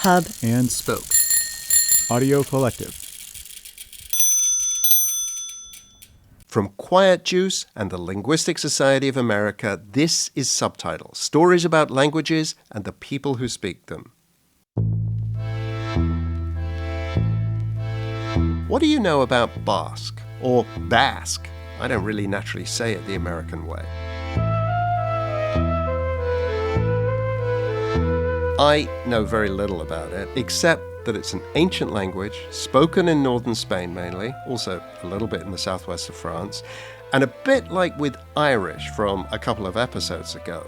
Hub, and Spoke. Audio Collective. From Quiet Juice and the Linguistic Society of America, this is Subtitle, stories about languages and the people who speak them. What do you know about Basque, or Basque? I don't really naturally say it the American way. I know very little about it, except that it's an ancient language, spoken in northern Spain mainly, also a little bit in the southwest of France, and a bit like with Irish from a couple of episodes ago.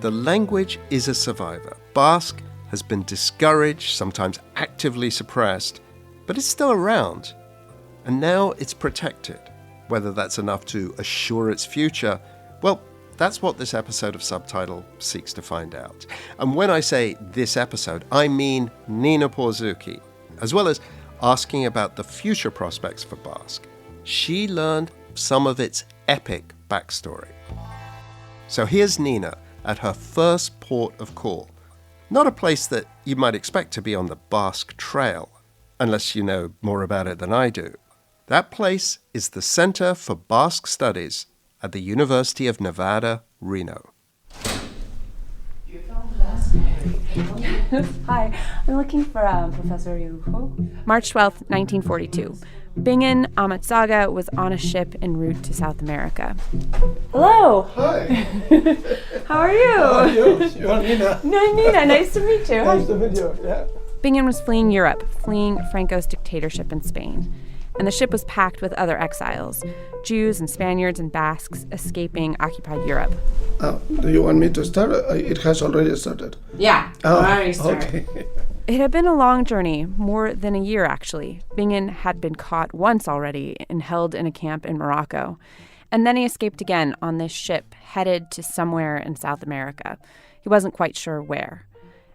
The language is a survivor. Basque has been discouraged, sometimes actively suppressed, but it's still around. And now it's protected. Whether that's enough to assure its future, well, that's what this episode of Subtitle seeks to find out. And when I say this episode, I mean Nina Porzucki, as well as asking about the future prospects for Basque. She learned some of its epic backstory. So here's Nina at her first port of call. Not a place that you might expect to be on the Basque Trail, unless you know more about it than I do. That place is the Center for Basque Studies at the University of Nevada, Reno. Hi, I'm looking for Professor Yuho. March 12th, 1942. Bingen Amatsaga was on a ship en route to South America. Hello. Hi. How are you? How are you? You're Nina. No, Nina. Nice to meet you. Nice to meet you. Yeah. Bingen was fleeing Europe, fleeing Franco's dictatorship in Spain. And the ship was packed with other exiles, Jews and Spaniards and Basques escaping occupied Europe. Do you want me to start? It has already started. Yeah, already started. Okay. It had been a long journey, more than a year actually. Bingen had been caught once already and held in a camp in Morocco. And then he escaped again on this ship headed to somewhere in South America. He wasn't quite sure where.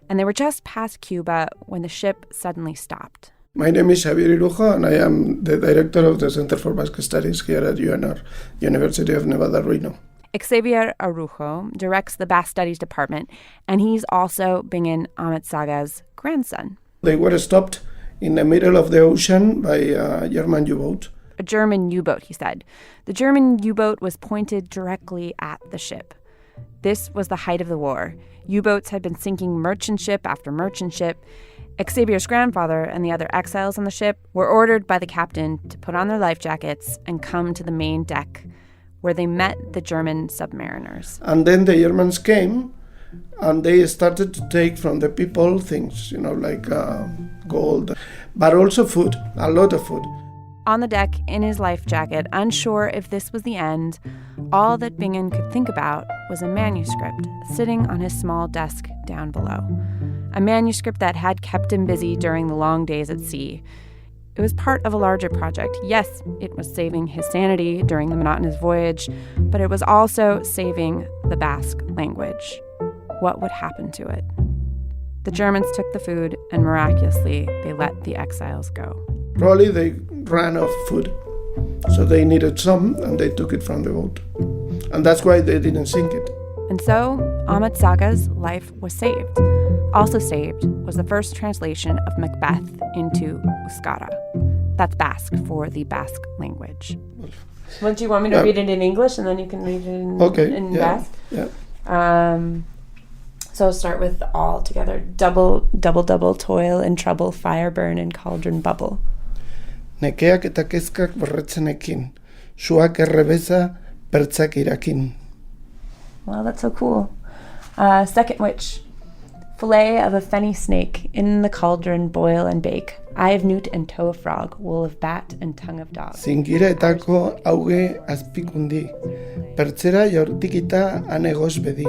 And they were just past Cuba when the ship suddenly stopped. My name is Javier Irujo, and I am the director of the Center for Basque Studies here at UNR, University of Nevada, Reno. Xavier Arujo directs the Basque Studies Department, and he's also Bingen Amatsaga's grandson. They were stopped in the middle of the ocean by a German U-boat. A German U-boat, he said. The German U-boat was pointed directly at the ship. This was the height of the war. U-boats had been sinking merchant ship after merchant ship. Xavier's grandfather and the other exiles on the ship were ordered by the captain to put on their life jackets and come to the main deck, where they met the German submariners. And then the Germans came, and they started to take from the people things, like gold, but also food, a lot of food. On the deck, in his life jacket, unsure if this was the end, all that Bingen could think about was a manuscript sitting on his small desk down below. A manuscript that had kept him busy during the long days at sea. It was part of a larger project. Yes, it was saving his sanity during the monotonous voyage, but it was also saving the Basque language. What would happen to it? The Germans took the food, and miraculously, they let the exiles go. Probably they ran out of food, so they needed some, and they took it from the boat. And that's why they didn't sink it. And so, Amatsaga's life was saved. Also saved was the first translation of Macbeth into Euskara. That's Basque for the Basque language. Well, do you want me to read it in English and then you can read it in Basque? Yeah. So I'll start with all together. Double, toil and trouble, fire burn and cauldron bubble. Nekeak eta kezkak borretzenekin, suak errebeza pertzak irakin. Wow, that's so cool. Second witch. Fillet of a fenny snake, in the cauldron boil and bake. Eye of newt and toe of frog, wool of bat and tongue of dog. Zingiretako auge azpikundi, pertzera jortikita anegos bedi.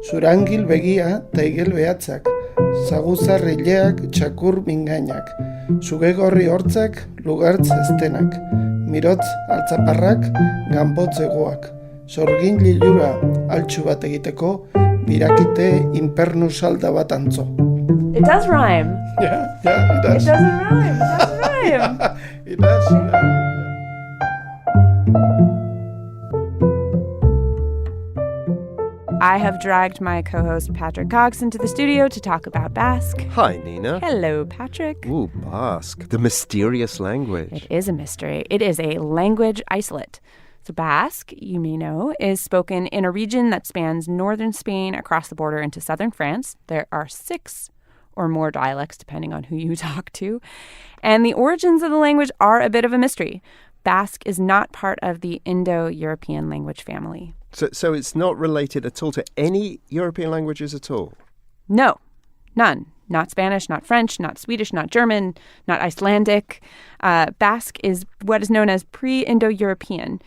Zurangil begia taigel behatzak, zaguzarrileak txakur mingainak, zugegorri hortzak lugartz estenak, mirotz altzaparrak ganbotzegoak, zorgin lilura altxu bat egiteko, birakite inpernu salda bat antzo. It does rhyme. Yeah, it does. It doesn't rhyme. It does. I have dragged my co-host Patrick Cox into the studio to talk about Basque. Hi, Nina. Hello, Patrick. Ooh, Basque, the mysterious language. It is a mystery. It is a language isolate. So Basque, you may know, is spoken in a region that spans northern Spain across the border into southern France. There are 6 or more dialects, depending on who you talk to. And the origins of the language are a bit of a mystery. Basque is not part of the Indo-European language family. So it's not related at all to any European languages at all? No, none. Not Spanish, not French, not Swedish, not German, not Icelandic. Basque is what is known as pre-Indo-European.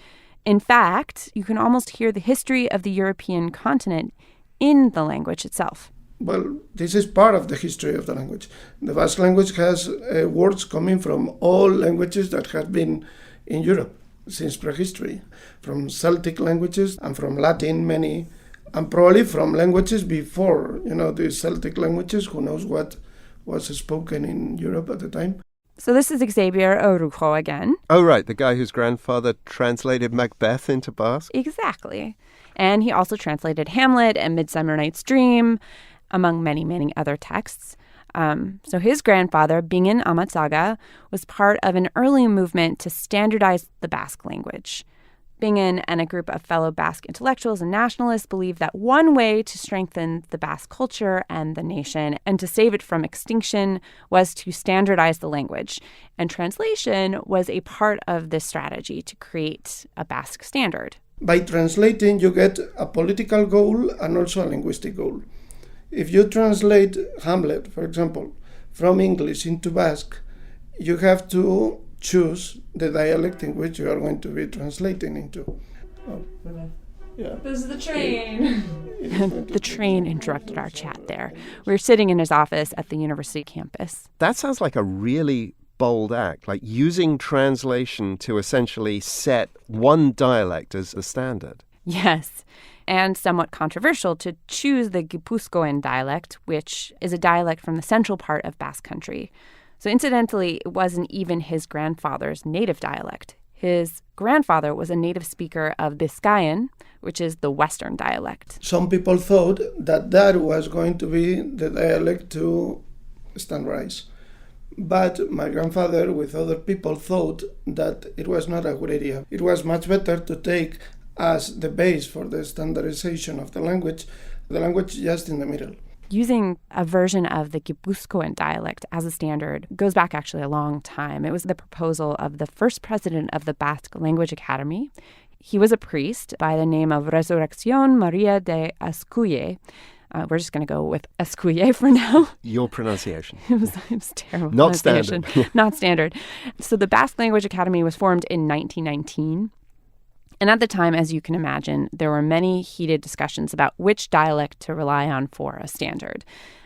In fact, you can almost hear the history of the European continent in the language itself. Well, this is part of the history of the language. The Basque language has words coming from all languages that have been in Europe since prehistory, from Celtic languages and from Latin, many, and probably from languages before, the Celtic languages, who knows what was spoken in Europe at the time. So this is Xavier Orujo again. Oh, right, the guy whose grandfather translated Macbeth into Basque? Exactly. And he also translated Hamlet and Midsummer Night's Dream, among many, many other texts. So his grandfather, Bingen Amatzaga, was part of an early movement to standardize the Basque language. Bingen and a group of fellow Basque intellectuals and nationalists believed that one way to strengthen the Basque culture and the nation and to save it from extinction was to standardize the language. And translation was a part of this strategy to create a Basque standard. By translating, you get a political goal and also a linguistic goal. If you translate Hamlet, for example, from English into Basque, you have to choose the dialect in which you are going to be translating into. Oh, yeah. This is the train. The train interrupted our chat there. We were sitting in his office at the university campus. That sounds like a really bold act, like using translation to essentially set one dialect as the standard. Yes, and somewhat controversial to choose the Guipuzcoan dialect, which is a dialect from the central part of Basque Country. So incidentally, it wasn't even his grandfather's native dialect. His grandfather was a native speaker of Biscayan, which is the Western dialect. Some people thought that was going to be the dialect to standardize. But my grandfather, with other people, thought that it was not a good idea. It was much better to take as the base for the standardization of the language just in the middle. Using a version of the Guipuzcoan dialect as a standard goes back actually a long time. It was the proposal of the first president of the Basque Language Academy. He was a priest by the name of Resurrección María de Azcuye. We're just going to go with Azcuye for now. Your pronunciation. It was terrible. Not standard. Not standard. So the Basque Language Academy was formed in 1919. And at the time, as you can imagine, there were many heated discussions about which dialect to rely on for a standard.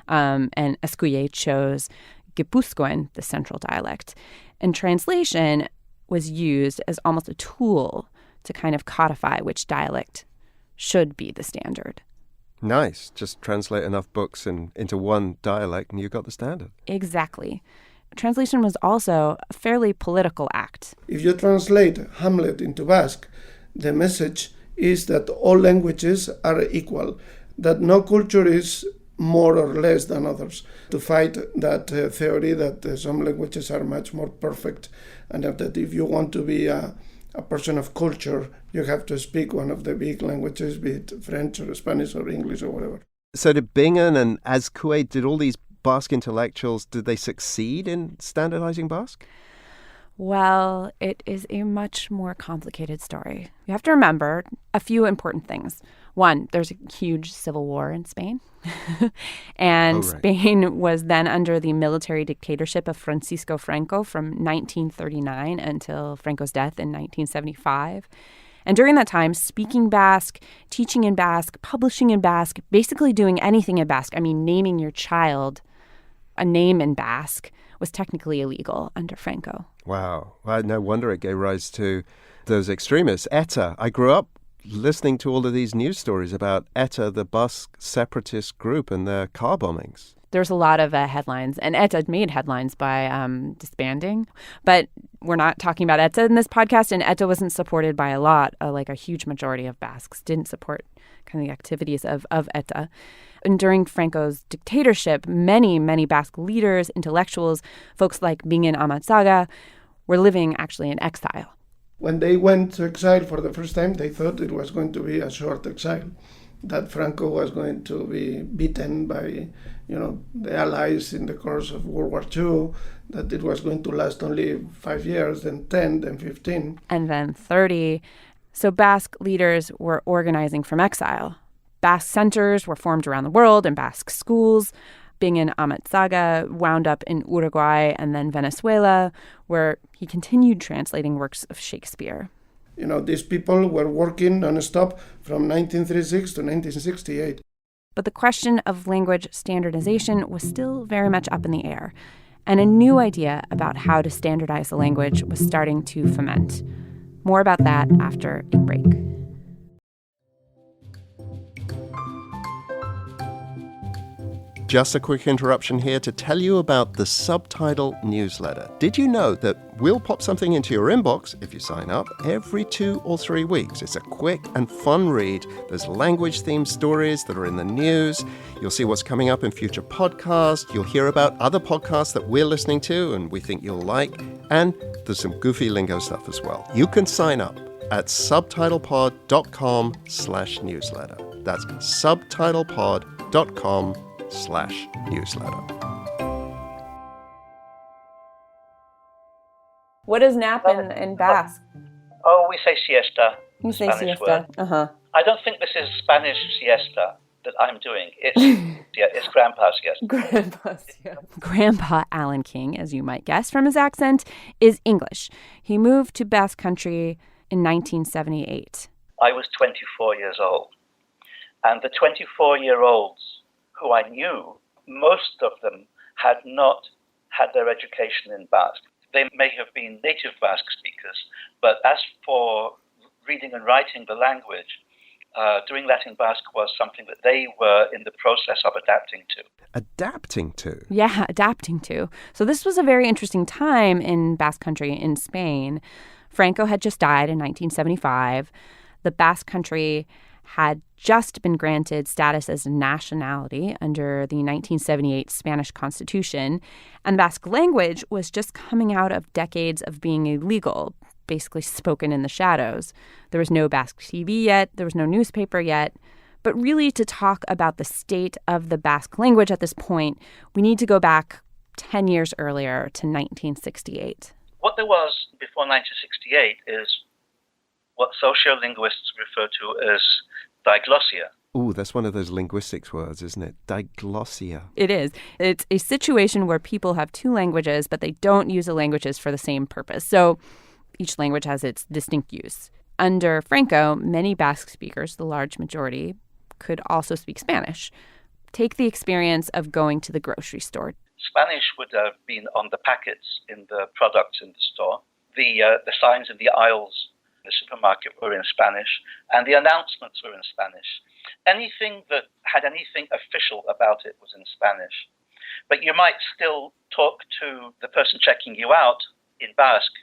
And Azcuye chose Guipuzcoan, the central dialect. And translation was used as almost a tool to kind of codify which dialect should be the standard. Nice. Just translate enough books into one dialect and you got the standard. Exactly. Translation was also a fairly political act. If you translate Hamlet into Basque, the message is that all languages are equal, that no culture is more or less than others, to fight that theory that some languages are much more perfect, and that if you want to be a person of culture, you have to speak one of the big languages, be it French or Spanish or English or whatever. So did Bingen and Azcuye, did all these Basque intellectuals, did they succeed in standardizing Basque? Well, it is a much more complicated story. You have to remember a few important things. One, there's a huge civil war in Spain. And Spain was then under the military dictatorship of Francisco Franco from 1939 until Franco's death in 1975. And during that time, speaking Basque, teaching in Basque, publishing in Basque, basically doing anything in Basque, naming your child a name in Basque, was technically illegal under Franco. Wow. Well, no wonder it gave rise to those extremists. ETA. I grew up listening to all of these news stories about ETA, the Basque separatist group, and their car bombings. There's a lot of headlines, and ETA made headlines by disbanding. But we're not talking about ETA in this podcast, and ETA wasn't supported by a lot, like a huge majority of Basques didn't support kind of the activities of ETA. And during Franco's dictatorship, many Basque leaders, intellectuals, folks like Bingen Amatzaga were living actually in exile. When they went to exile for the first time, they thought it was going to be a short exile, that Franco was going to be beaten by, the Allies in the course of World War II, that it was going to last only 5 years, then 10, then 15. And then 30. So Basque leaders were organizing from exile. Basque centers were formed around the world and Basque schools. Bingen Amatzaga wound up in Uruguay and then Venezuela, where he continued translating works of Shakespeare. These people were working non-stop from 1936 to 1968. But the question of language standardization was still very much up in the air, and a new idea about how to standardize the language was starting to ferment. More about that after a break. Just a quick interruption here to tell you about the Subtitle newsletter. Did you know that we'll pop something into your inbox if you sign up every 2 or 3 weeks? It's a quick and fun read. There's language-themed stories that are in the news. You'll see what's coming up in future podcasts. You'll hear about other podcasts that we're listening to and we think you'll like. And there's some goofy lingo stuff as well. You can sign up at subtitlepod.com/newsletter. That's subtitlepod.com/newsletter. What is nap in Basque? Oh, we say siesta. You say Spanish siesta. word. Uh-huh. I don't think this is Spanish siesta that I'm doing. It's it's grandpa's siesta. Grandpa's, yeah. Grandpa Alan King, as you might guess from his accent, is English. He moved to Basque Country in 1978. I was 24 years old. And the 24-year-olds who I knew, most of them had not had their education in Basque. They may have been native Basque speakers, but as for reading and writing the language, doing that in Basque was something that they were in the process of adapting to. Adapting to? Yeah, adapting to. So this was a very interesting time in Basque Country in Spain. Franco had just died in 1975. The Basque Country had just been granted status as a nationality under the 1978 Spanish Constitution, and Basque language was just coming out of decades of being illegal, basically spoken in the shadows. There was no Basque TV yet, there was no newspaper yet. But really, to talk about the state of the Basque language at this point, we need to go back 10 years earlier to 1968. What there was before 1968 is what sociolinguists refer to as diglossia. Ooh, that's one of those linguistics words, isn't it? Diglossia. It is. It's a situation where people have two languages, but they don't use the languages for the same purpose. So each language has its distinct use. Under Franco, many Basque speakers, the large majority, could also speak Spanish. Take the experience of going to the grocery store. Spanish would have been on the packets in the products in the store. The signs in the aisles in the supermarket were in Spanish, and the announcements were in Spanish. Anything that had anything official about it was in Spanish. But you might still talk to the person checking you out in Basque.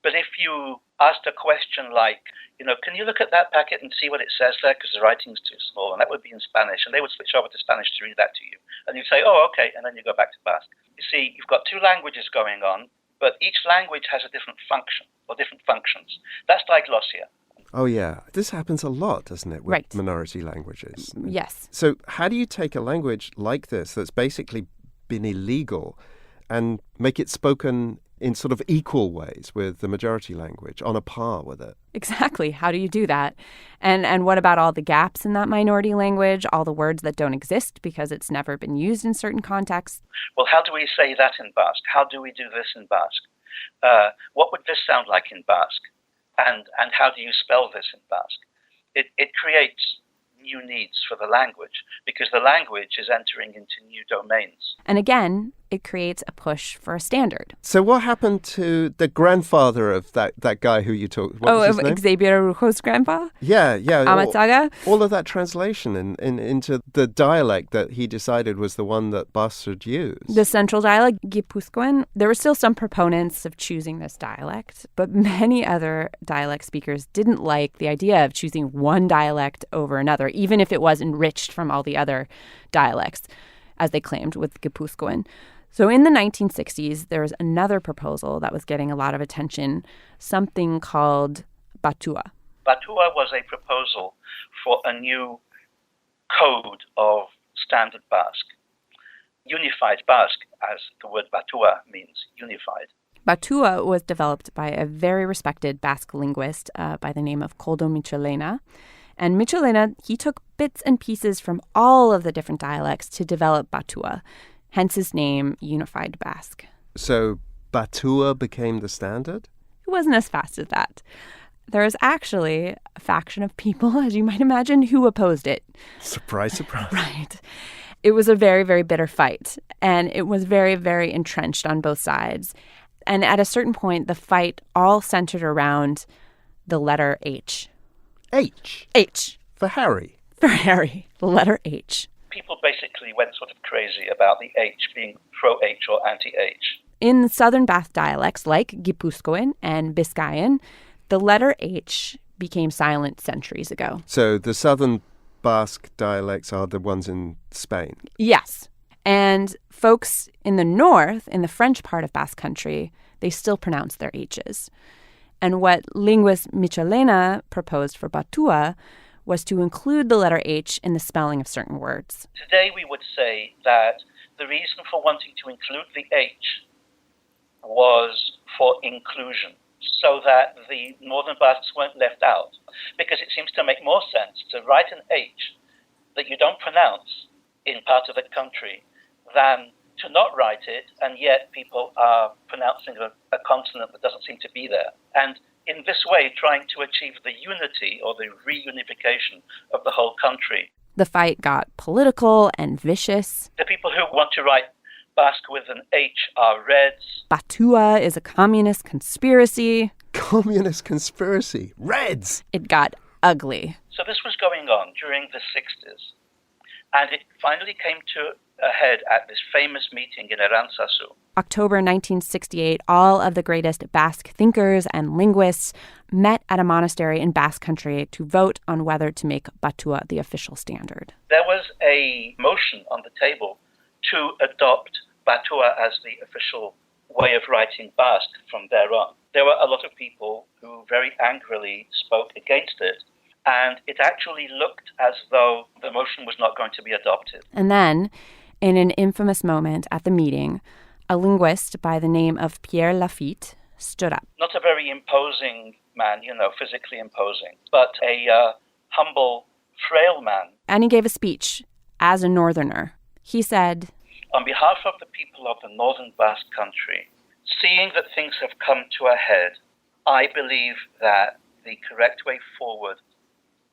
But if you asked a question like, can you look at that packet and see what it says there because the writing's too small, and that would be in Spanish, and they would switch over to Spanish to read that to you. And you'd say, oh, okay, and then you go back to Basque. You see, you've got two languages going on, but each language has a different function or different functions. That's diglossia. Oh, yeah. This happens a lot, doesn't it, with Right. minority languages? Yes. So how do you take a language like this that's basically been illegal and make it spoken in sort of equal ways with the majority language, on a par with it? Exactly. How do you do that? And what about all the gaps in that minority language, all the words that don't exist because it's never been used in certain contexts? Well, how do we say that in Basque? How do we do this in Basque? What would this sound like in Basque? And how do you spell this in Basque? It creates new needs for the language because the language is entering into new domains. And again, it creates a push for a standard. So what happened to the grandfather of that guy who you talked? What was his name? Xavier Rojo's grandpa? Yeah. Amatsaga? All of that translation into the dialect that he decided was the one that Basque should use. The central dialect, Gipuzkoan, there were still some proponents of choosing this dialect, but many other dialect speakers didn't like the idea of choosing one dialect over another, even if it was enriched from all the other dialects, as they claimed with Gipuzkoan. So in the 1960s, there was another proposal that was getting a lot of attention, something called Batua. Batua was a proposal for a new code of Standard Basque. Unified Basque, as the word Batua means, unified. Batua was developed by a very respected Basque linguist by the name of Koldo Michelena. And Michelena, he took bits and pieces from all of the different dialects to develop Batua, hence his name, Unified Basque. So Batua became the standard? It wasn't as fast as that. There was actually a faction of people, as you might imagine, who opposed it. Surprise, surprise. Right. It was a very, very bitter fight, and it was very, very entrenched on both sides. And at a certain point, the fight all centered around the letter H. H? H. For Harry? For Harry, the letter H. People basically went sort of crazy about the H being pro-H or anti-H. In Southern Basque dialects like Gipuzkoan and Biscayan, the letter H became silent centuries ago. So the Southern Basque dialects are the ones in Spain? Yes. And folks in the north, in the French part of Basque Country, they still pronounce their H's. And what linguist Michelena proposed for Batua was to include the letter H in the spelling of certain words. Today we would say that the reason for wanting to include the H was for inclusion, so that the Northern Basques weren't left out. Because it seems to make more sense to write an H that you don't pronounce in part of the country than to not write it, and yet people are pronouncing a consonant that doesn't seem to be there. And in this way, trying to achieve the unity or the reunification of the whole country. The fight got political and vicious. The people who want to write Basque with an H are Reds. Batua is a communist conspiracy. Communist conspiracy? Reds! It got ugly. So this was going on during the 60s. And it finally came to a head at this famous meeting in Arantzazu. October 1968, all of the greatest Basque thinkers and linguists met at a monastery in Basque Country to vote on whether to make Batua the official standard. There was a motion on the table to adopt Batua as the official way of writing Basque from there on. There were a lot of people who very angrily spoke against it, and it actually looked as though the motion was not going to be adopted. And then, in an infamous moment at the meeting, a linguist by the name of Pierre Lafitte stood up. Not a very imposing man, physically imposing, but a humble, frail man. And he gave a speech as a northerner. He said, "On behalf of the people of the Northern Basque Country, seeing that things have come to a head, I believe that the correct way forward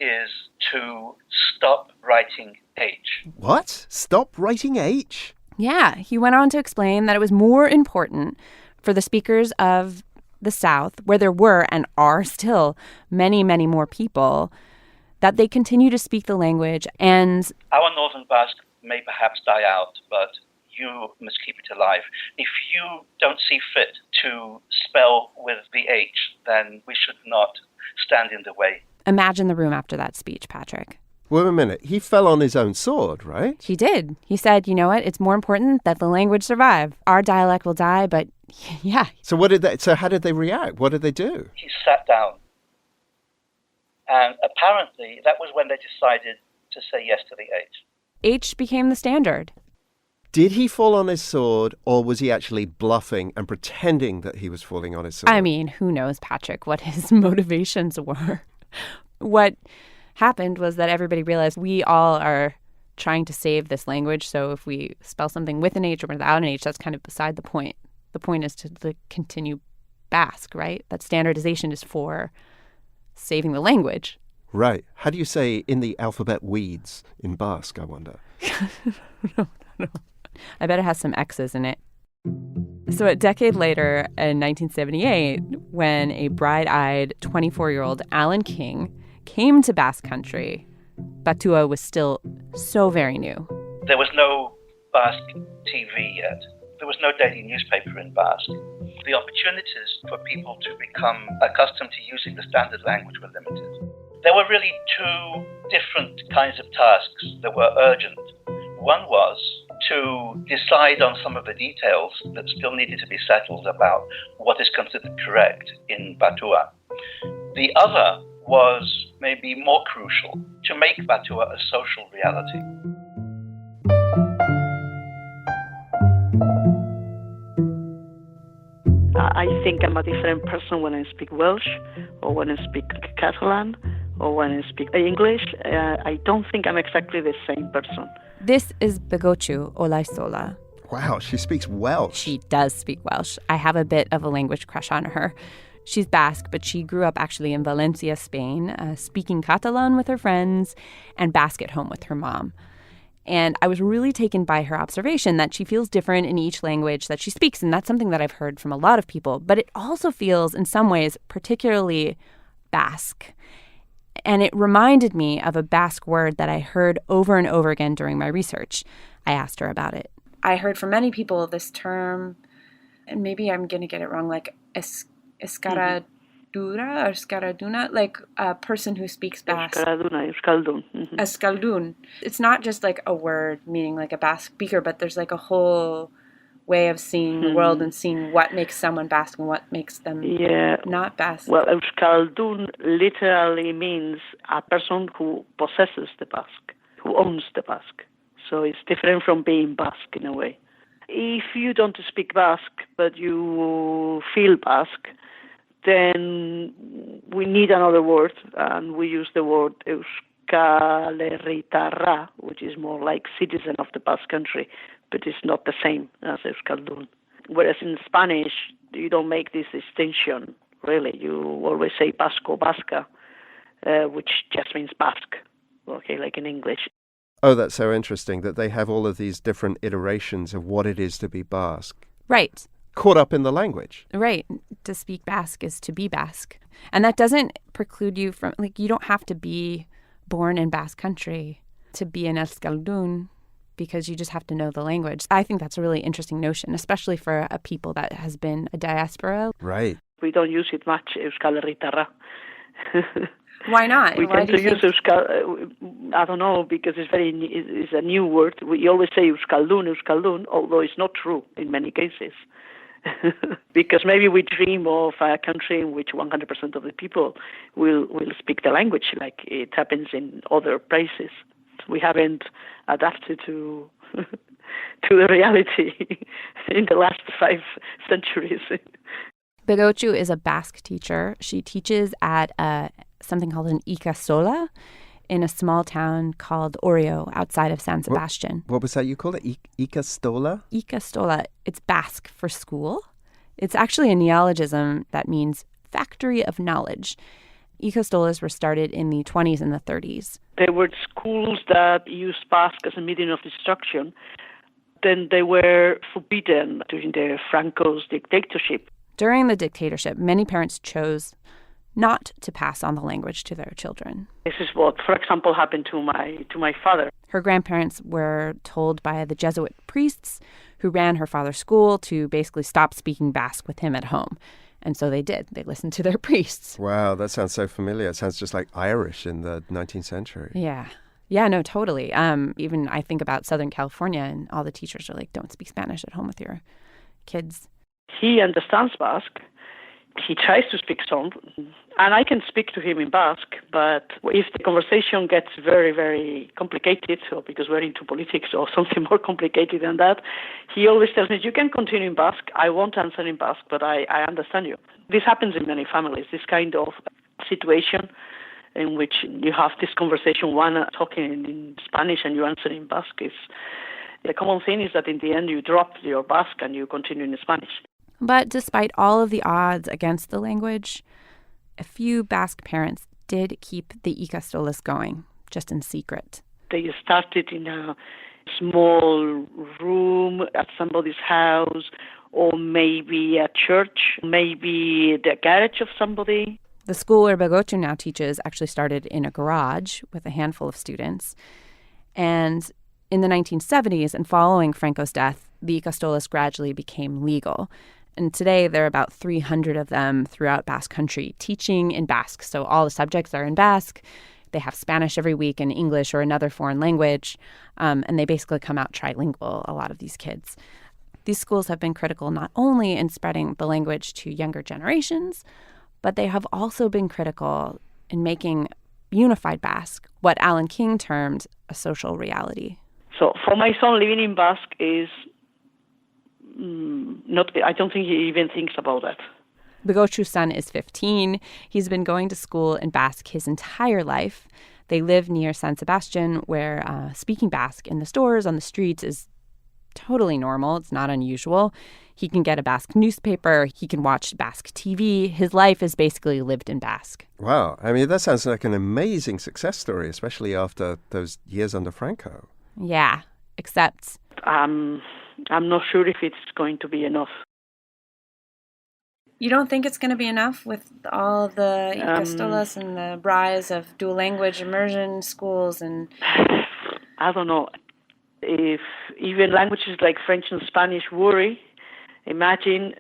is to stop writing H." What? Stop writing H? Yeah, he went on to explain that it was more important for the speakers of the South, where there were and are still many, many more people, that they continue to speak the language. And our Northern Basque may perhaps die out, but you must keep it alive. If you don't see fit to spell with the H, then we should not stand in the way. Imagine the room after that speech, Patrick. Wait a minute. He fell on his own sword, right? He did. He said, you know what? It's more important that the language survive. Our dialect will die, but yeah. So how did they react? What did they do? He sat down. And apparently that was when they decided to say yes to the H. H became the standard. Did he fall on his sword, or was he actually bluffing and pretending that he was falling on his sword? I mean, who knows, Patrick, what his motivations were. What happened was that everybody realized we all are trying to save this language, so if we spell something with an H or without an H, that's kind of beside the point. The point is to continue Basque, right? That standardization is for saving the language. Right. How do you say in the alphabet weeds in Basque, I wonder? No. I bet it has some X's in it. So a decade later, in 1978, when a bright-eyed 24-year-old Alan King came to Basque Country, Batua was still so very new. There was no Basque TV yet. There was no daily newspaper in Basque. The opportunities for people to become accustomed to using the standard language were limited. There were really two different kinds of tasks that were urgent. One was to decide on some of the details that still needed to be settled about what is considered correct in Batua. The other was maybe more crucial, to make Batua a social reality. I think I'm a different person when I speak Welsh or when I speak Catalan or when I speak English. I don't think I'm exactly the same person. This is Begotxiu Olaizola. Wow, she speaks Welsh. She does speak Welsh. I have a bit of a language crush on her. She's Basque, but she grew up actually in Valencia, Spain, speaking Catalan with her friends and Basque at home with her mom. And I was really taken by her observation that she feels different in each language that she speaks, and that's something that I've heard from a lot of people. But it also feels, in some ways, particularly Basque. And it reminded me of a Basque word that I heard over and over again during my research. I asked her about it. I heard from many people this term, and maybe I'm going to get it wrong, like escaradura or escaraduna, like a person who speaks Basque. Euskaldun. Mm-hmm. Euskaldun. It's not just like a word meaning like a Basque speaker, but there's like a whole way of seeing the world and seeing what makes someone Basque and what makes them not Basque. Well, Euskaldun literally means a person who possesses the Basque, who owns the Basque. So it's different from being Basque in a way. If you don't speak Basque, but you feel Basque, then we need another word, and we use the word Euskal-Herritarra, which is more like citizen of the Basque Country, but it's not the same as Euskaldun. Whereas in Spanish, you don't make this distinction, really. You always say Basco, Basca, which just means Basque, okay, like in English. Oh, that's so interesting that they have all of these different iterations of what it is to be Basque. Right. Caught up in the language. Right. To speak Basque is to be Basque. And that doesn't preclude you from, like, you don't have to be born in Basque Country to be an Euskaldun, because you just have to know the language. I think that's a really interesting notion, especially for a people that has been a diaspora. Right. We don't use it much, Euskal-Herritarra. Why not? We tend to use Euskal, I don't know, because it's a new word. We always say Euskaldun, although it's not true in many cases. Because maybe we dream of a country in which 100% of the people will speak the language, like it happens in other places. We haven't adapted to the reality in the last 5 centuries. Begotxiu is a Basque teacher. She teaches at something called an ikastola in a small town called Orio outside of San Sebastian. What was that you called it? Ikastola? Ikastola. It's Basque for school. It's actually a neologism that means factory of knowledge. Ikastolas were started in the 20s and the 30s. There were schools that used Basque as a medium of instruction. Then they were forbidden during the Franco's dictatorship. During the dictatorship, many parents chose not to pass on the language to their children. This is what, for example, happened to my father. Her grandparents were told by the Jesuit priests who ran her father's school to basically stop speaking Basque with him at home. And so they did. They listened to their priests. Wow, that sounds so familiar. It sounds just like Irish in the 19th century. Yeah. Yeah, no, totally. Even I think about Southern California, and all the teachers are like, don't speak Spanish at home with your kids. He understands Basque. He tries to speak some, and I can speak to him in Basque, but if the conversation gets very, very complicated, or because we're into politics or something more complicated than that, he always tells me, you can continue in Basque, I won't answer in Basque, but I understand you. This happens in many families, this kind of situation in which you have this conversation, one talking in Spanish and you answer in Basque. The common thing is that in the end you drop your Basque and you continue in Spanish. But despite all of the odds against the language, a few Basque parents did keep the ikastolas going, just in secret. They started in small room at somebody's house, or maybe a church, maybe the garage of somebody. The school where Begochu now teaches actually started in a garage with a handful of students. And in the 1970s and following Franco's death, the ikastolas gradually became legal. And today there are about 300 of them throughout Basque country teaching in Basque. So all the subjects are in Basque. They have Spanish every week and English or another foreign language. And they basically come out trilingual, a lot of these kids. These schools have been critical not only in spreading the language to younger generations, but they have also been critical in making unified Basque what Alan King termed a social reality. So for my son, living in Basque is not, I don't think he even thinks about that. Begochu's son is 15. He's been going to school in Basque his entire life. They live near San Sebastian, where speaking Basque in the stores, on the streets, is totally normal. It's not unusual. He can get a Basque newspaper. He can watch Basque TV. His life is basically lived in Basque. Wow. I mean, that sounds like an amazing success story, especially after those years under Franco. Yeah, except I'm not sure if it's going to be enough. You don't think it's going to be enough with all the ikastolas and the rise of dual language immersion schools? And I don't know. If even languages like French and Spanish worry, imagine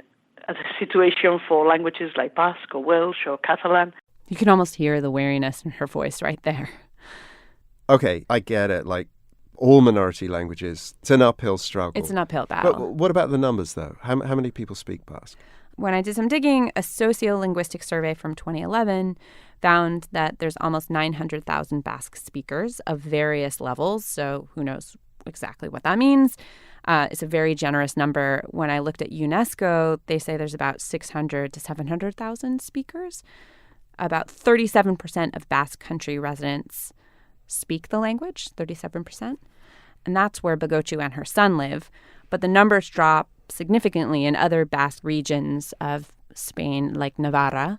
a situation for languages like Basque or Welsh or Catalan. You can almost hear the weariness in her voice right there. Okay, I get it. Like all minority languages, it's an uphill struggle. It's an uphill battle. But what about the numbers, though? How many people speak Basque? When I did some digging, a sociolinguistic survey from 2011 found that there's almost 900,000 Basque speakers of various levels, so who knows exactly what that means. It's a very generous number. When I looked at UNESCO, they say there's about 600 to 700,000 speakers. About 37% of Basque country residents speak the language, 37%. And that's where Begochu and her son live. But the numbers drop significantly in other Basque regions of Spain, like Navarra.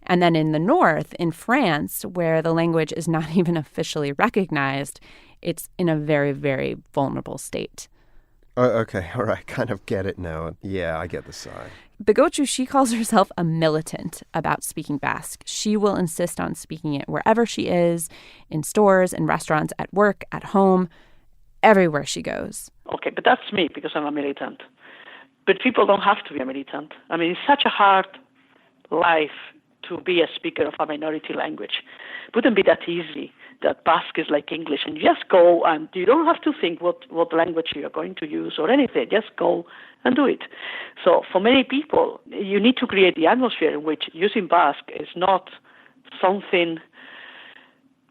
And then in the north, in France, where the language is not even officially recognized, it's in a very, very vulnerable state. Oh, okay, all right, kind of get it now. Yeah, I get the sigh. Begochu, she calls herself a militant about speaking Basque. She will insist on speaking it wherever she is, in stores, in restaurants, at work, at home, everywhere she goes. Okay, but that's me because I'm a militant. But people don't have to be a militant. I mean, it's such a hard life to be a speaker of a minority language. It wouldn't be that easy that Basque is like English, and you just go and you don't have to think what language you're going to use or anything. Just go and do it. So for many people, you need to create the atmosphere in which using Basque is not something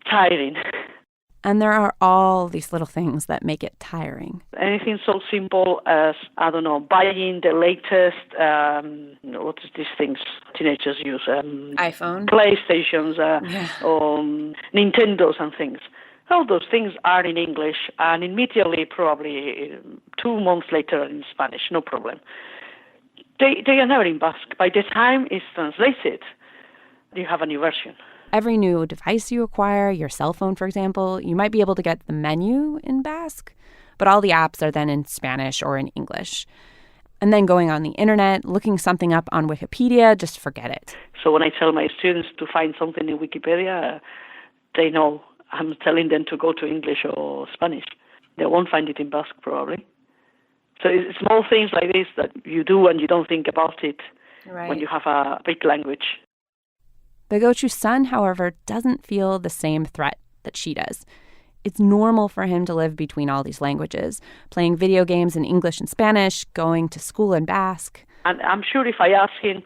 tiring. And there are all these little things that make it tiring. Anything so simple as, I don't know, buying the latest, what is these things teenagers use? iPhone? PlayStations, or Nintendos and things. All those things are in English and immediately, probably 2 months later, in Spanish, no problem. They are never in Basque. By the time it's translated, you have a new version. Every new device you acquire, your cell phone, for example, you might be able to get the menu in Basque, but all the apps are then in Spanish or in English. And then going on the internet, looking something up on Wikipedia, just forget it. So when I tell my students to find something in Wikipedia, they know I'm telling them to go to English or Spanish. They won't find it in Basque, probably. So it's small things like this that you do and you don't think about it when you have a big language. Begochu's son, however, doesn't feel the same threat that she does. It's normal for him to live between all these languages, playing video games in English and Spanish, going to school in Basque. And I'm sure if I ask him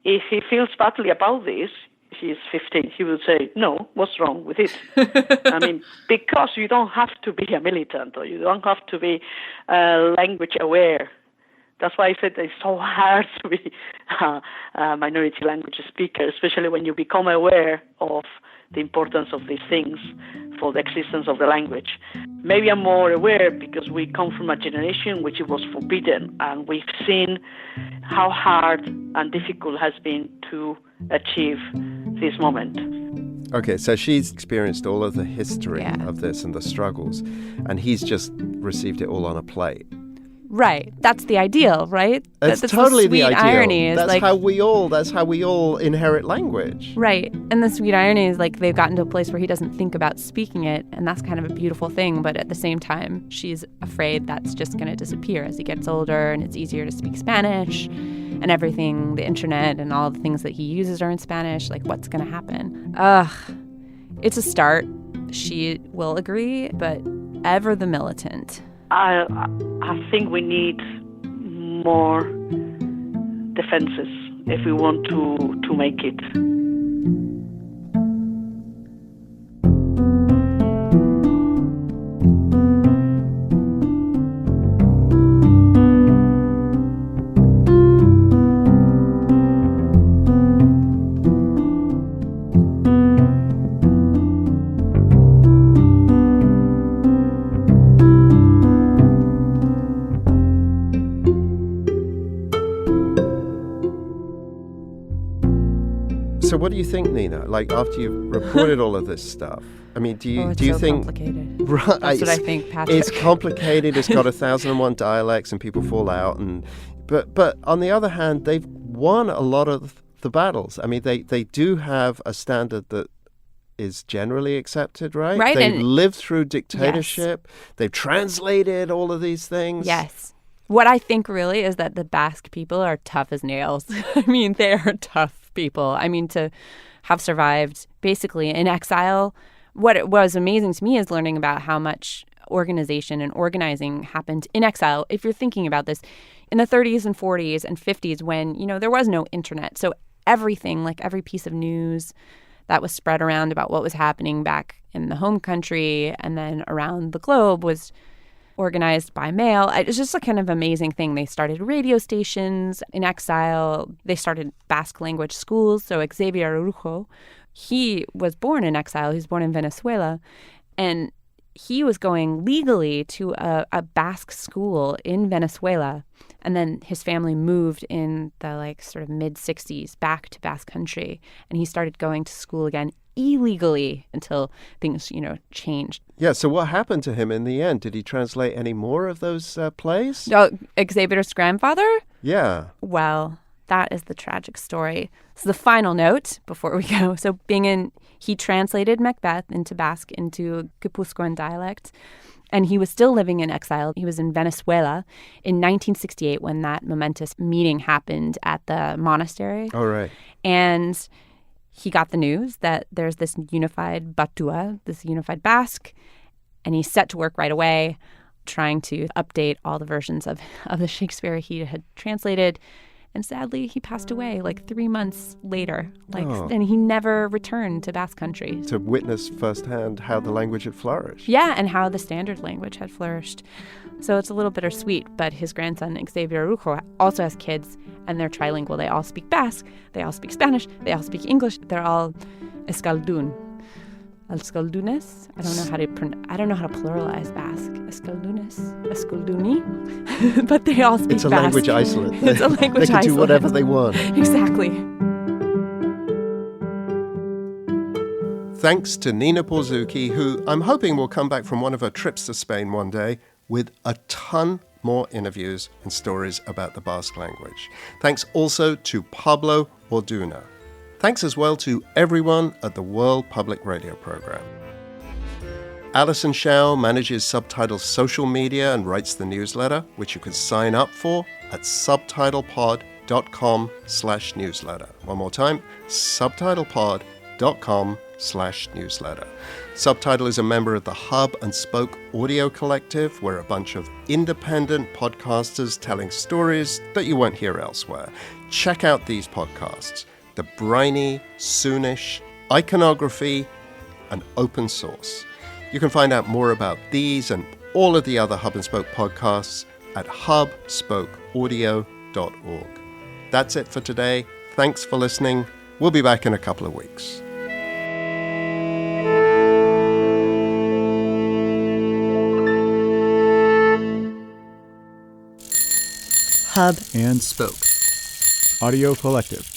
if he feels badly about this, he's 15, he would say, no, what's wrong with it? I mean, because you don't have to be a militant or you don't have to be language aware. That's why I said it's so hard to be a minority language speaker, especially when you become aware of the importance of these things for the existence of the language. Maybe I'm more aware because we come from a generation which it was forbidden, and we've seen how hard and difficult it has been to achieve this moment. Okay, so she's experienced all of the history Yeah. of this and the struggles, and he's just received it all on a plate. Right. That's the ideal, right? It's That's totally the the sweet ideal. irony is That's like, how we all inherit language. right. And the sweet irony is like they've gotten to a place where he doesn't think about speaking it, and that's kind of a beautiful thing. But at the same time, she's afraid that's just going to disappear as he gets older, and it's easier to speak Spanish, and everything, the internet, and all the things that he uses are in Spanish. Like, what's going to happen? It's a start. She will agree, but ever the militant. I think we need more defenses if we want to make it. So what do you think, Nina? Like, after you've reported all of this stuff, I mean, do you It's do you so think complicated. Right, That's what I think, Patrick. It's complicated. It's got 1,001 dialects, and people fall out. But on the other hand, they've won a lot of the battles. I mean, they do have a standard that is generally accepted, right? Right, They've and- lived through dictatorship. They've translated all of these things. Yes. What I think really is that the Basque people are tough as nails. I mean, they are tough people. I mean, to have survived basically in exile, what was amazing to me is learning about how much organization and organizing happened in exile. If you're thinking about this, in the 30s and 40s and 50s when, there was no internet. So everything, like every piece of news that was spread around about what was happening back in the home country and then around the globe was organized by mail. It's just a kind of amazing thing. They started radio stations in exile. They started Basque language schools. So Xavier Arujo, he was born in exile. He was born in Venezuela. And he was going legally to a Basque school in Venezuela. And then his family moved in the sort of mid-60s back to Basque country. And he started going to school again illegally until things, changed. Yeah, so what happened to him in the end? Did he translate any more of those plays? Oh, Xavier's grandfather? Yeah. Well, that is the tragic story. So the final note before we go. So Bingen, he translated Macbeth into Basque, into Guipuzcoan dialect, and he was still living in exile. He was in Venezuela in 1968 when that momentous meeting happened at the monastery. All right. And he got the news that there's this unified Batua, this unified Basque, and he set to work right away trying to update all the versions of the Shakespeare he had translated. And sadly, he passed away 3 months later. And he never returned to Basque country. To witness firsthand how the language had flourished. Yeah, and how the standard language had flourished. So it's a little bittersweet, but his grandson, Xavier Arujo, also has kids, and they're trilingual. They all speak Basque, they all speak Spanish, they all speak English. They're all Euskaldun. Euskaldunes? I don't know how to pluralize Basque. Euskaldunes? Euskalduni? But they all speak It's a Basque. language isolate. It's a language They can isolate. do whatever they want. Exactly. Thanks to Nina Porzucki, who I'm hoping will come back from one of her trips to Spain one day with a ton more interviews and stories about the Basque language. Thanks also to Pablo Orduna. Thanks as well to everyone at the World Public Radio program. Alison Shao manages Subtitle's social media and writes the newsletter, which you can sign up for at subtitlepod.com/newsletter. One more time, subtitlepod.com/newsletter. Subtitle is a member of the Hub and Spoke Audio Collective. We're a bunch of independent podcasters telling stories that you won't hear elsewhere. Check out these podcasts. The briny, soonish, iconography, and open source. You can find out more about these and all of the other Hub and Spoke podcasts at hubspokeaudio.org. That's it for today. Thanks for listening. We'll be back in a couple of weeks. Hub and Spoke Audio Collective.